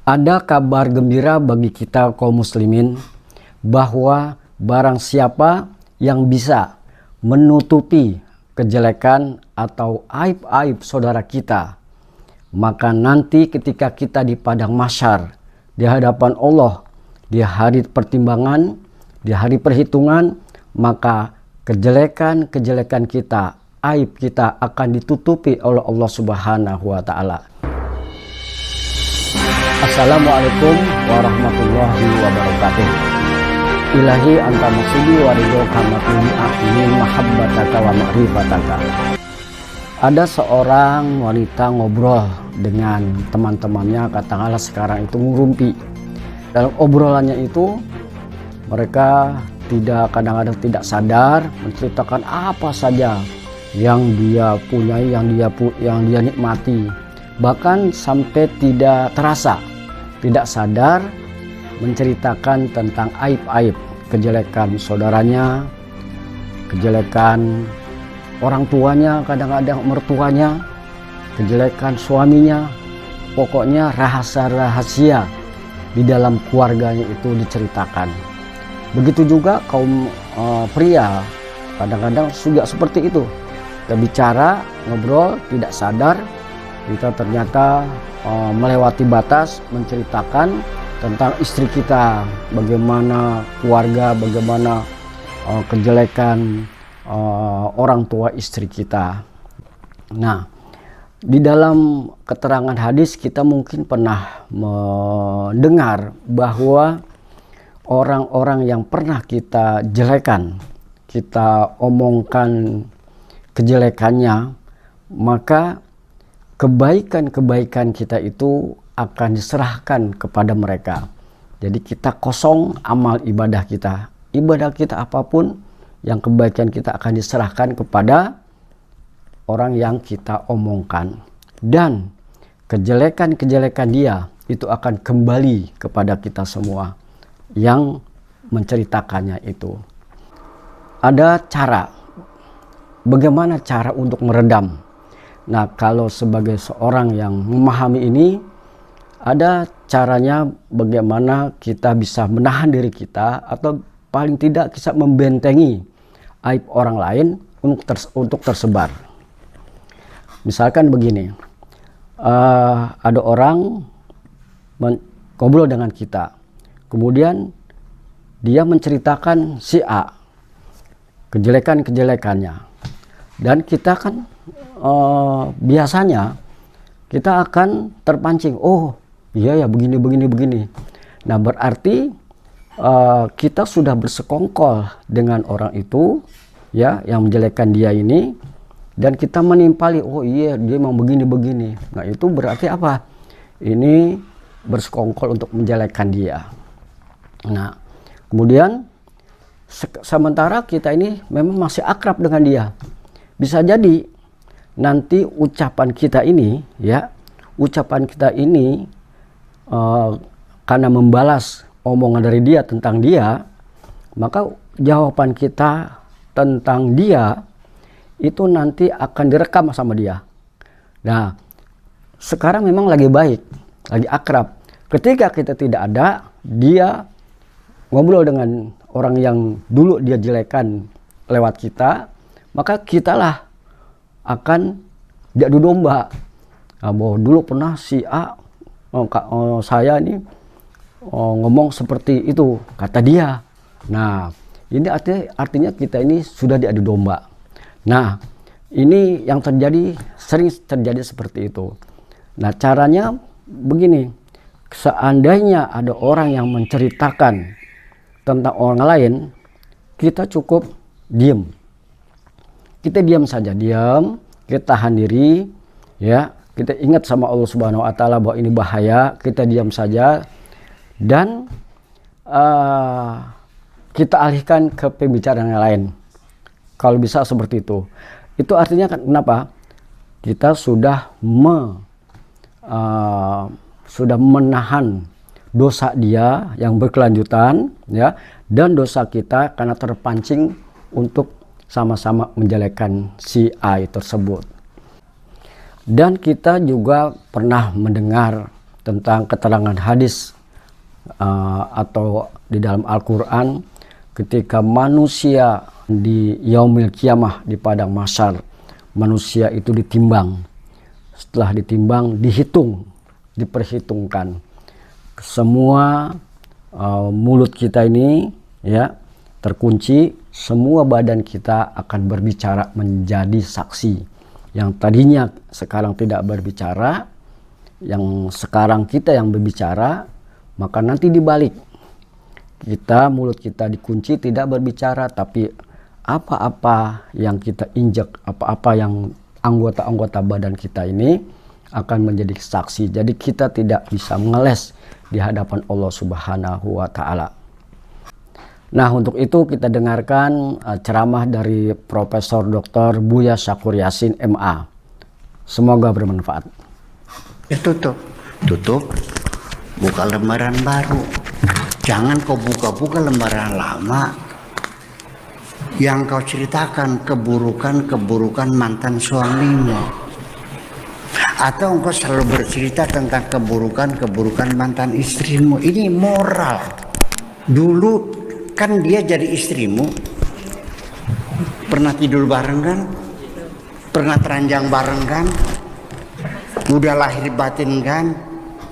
Ada kabar gembira bagi kita kaum muslimin bahwa barang siapa yang bisa menutupi kejelekan atau aib-aib saudara kita, maka nanti ketika kita di padang mahsyar, di hadapan Allah, di hari pertimbangan, di hari perhitungan, maka kejelekan-kejelekan kita, aib kita akan ditutupi oleh Allah Subhanahu wa Ta'ala. Assalamualaikum warahmatullahi wabarakatuh. Ilahi anta maksudi wa ridho kamatuni amin mahabbataka wa ma'rifataka. Ada seorang wanita ngobrol dengan teman-temannya, katakanlah sekarang itu ngurumpi. Dalam obrolannya itu mereka kadang-kadang tidak sadar menceritakan apa saja yang dia punyai, yang dia nikmati. Bahkan sampai tidak terasa, tidak sadar menceritakan tentang aib-aib, kejelekan saudaranya, kejelekan orang tuanya, kadang-kadang mertuanya, kejelekan suaminya. Pokoknya rahasia-rahasia di dalam keluarganya itu diceritakan. Begitu juga kaum pria, kadang-kadang juga seperti itu. Kita bicara, ngobrol, tidak sadar, kita ternyata melewati batas menceritakan tentang istri kita, bagaimana keluarga, bagaimana kejelekan orang tua istri kita. Nah, di dalam keterangan hadis kita mungkin pernah mendengar bahwa orang-orang yang pernah kita jelekan, kita omongkan kejelekannya, maka kebaikan-kebaikan kita itu akan diserahkan kepada mereka. Jadi kita kosong amal ibadah kita. Ibadah kita apapun, yang kebaikan kita akan diserahkan kepada orang yang kita omongkan. Dan kejelekan-kejelekan dia itu akan kembali kepada kita semua yang menceritakannya itu. Ada cara. Bagaimana cara untuk meredam? Nah, kalau sebagai seorang yang memahami ini, ada caranya bagaimana kita bisa menahan diri kita atau paling tidak bisa membentengi aib orang lain untuk tersebar. Misalkan begini, ada orang ngobrol dengan kita, kemudian dia menceritakan si A, kejelekan-kejelekannya, dan kita kan biasanya kita akan terpancing, oh iya ya begini. Nah, berarti kita sudah bersekongkol dengan orang itu ya, yang menjelekkan dia ini, dan kita menimpali, oh iya dia memang begini. Nah, itu berarti apa? Ini bersekongkol untuk menjelekkan dia. Nah, kemudian sementara kita ini memang masih akrab dengan dia. Bisa jadi nanti ucapan kita ini karena membalas omongan dari dia tentang dia, maka jawaban kita tentang dia itu nanti akan direkam sama dia. Nah, sekarang memang lagi baik, lagi akrab. Ketika kita tidak ada, dia ngobrol dengan orang yang dulu dia jelekan lewat kita, maka kitalah akan diadu domba. Nah, bahwa dulu pernah si A, saya ini ngomong seperti itu, kata dia. Nah, ini artinya kita ini sudah diadu domba. Nah, ini yang sering terjadi seperti itu. Nah, caranya begini, seandainya ada orang yang menceritakan tentang orang lain, kita cukup diam. Kita diam saja, kita tahan diri, ya, kita ingat sama Allah Subhanahu wa Ta'ala bahwa ini bahaya, kita diam saja, dan kita alihkan ke pembicaraan yang lain. Kalau bisa seperti itu. Itu artinya kan kenapa? Kita sudah menahan dosa dia yang berkelanjutan, ya, dan dosa kita karena terpancing untuk sama-sama menjelekkan si A tersebut. Dan kita juga pernah mendengar tentang keterangan hadis atau di dalam Al-Quran, ketika manusia di yaumil kiamah, di padang mahsyar, manusia itu ditimbang. Setelah ditimbang, dihitung, diperhitungkan. Semua mulut kita ini ya terkunci, semua badan kita akan berbicara menjadi saksi. Yang tadinya sekarang tidak berbicara, yang sekarang kita yang berbicara, maka nanti dibalik. Mulut kita dikunci tidak berbicara, tapi apa-apa yang kita injek, apa-apa yang anggota-anggota badan kita ini akan menjadi saksi. Jadi kita tidak bisa mengeles di hadapan Allah Subhanahu wa Ta'ala. Nah, untuk itu kita dengarkan ceramah dari Profesor Dr. Buya Syakur Yasin MA. Semoga bermanfaat. Tutup, buka lembaran baru. Jangan kau buka-buka lembaran lama yang kau ceritakan keburukan mantan suamimu, atau engkau selalu bercerita tentang keburukan mantan istrimu. Ini moral. Dulu kan dia jadi istrimu, pernah tidur bareng kan, pernah teranjang bareng kan, udah lahir batin kan.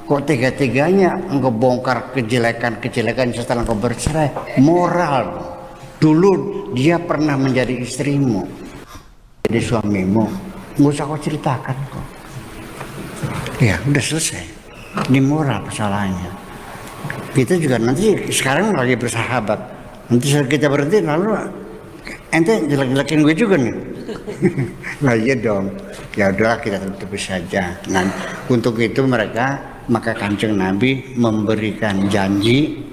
Kok tega-teganya engkau bongkar kejelekan setelah engkau bercerai? Moral. Dulu dia pernah menjadi istrimu, jadi suamimu, nggak usah kau ceritakan kok. Ya udah selesai. Ini moral kesalahannya. Kita juga nanti sekarang lagi bersahabat. Nanti saat kita berhenti lalu ente jelek-jelekin gue juga nih. Nah iya dong. Ya udahlah kita tutup saja. Nah untuk itu maka Kanjeng Nabi memberikan janji,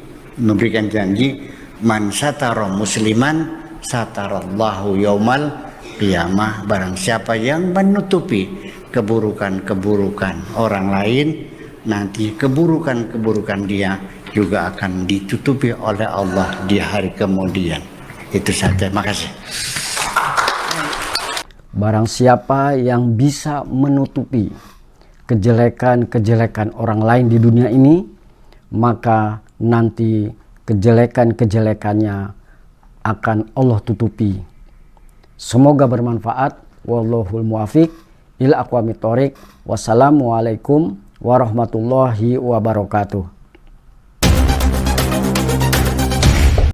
man satara musliman satarallahu yaumal qiyamah. Barang siapa yang menutupi keburukan orang lain, nanti keburukan dia juga akan ditutupi oleh Allah di hari kemudian. Itu saja, makasih. Barang siapa yang bisa menutupi kejelekan-kejelekan orang lain di dunia ini, maka nanti kejelekan-kejelekannya akan Allah tutupi. Semoga bermanfaat. Wallahul muwafiq ila aqwamit thoriq. Wassalamualaikum warahmatullahi wabarakatuh.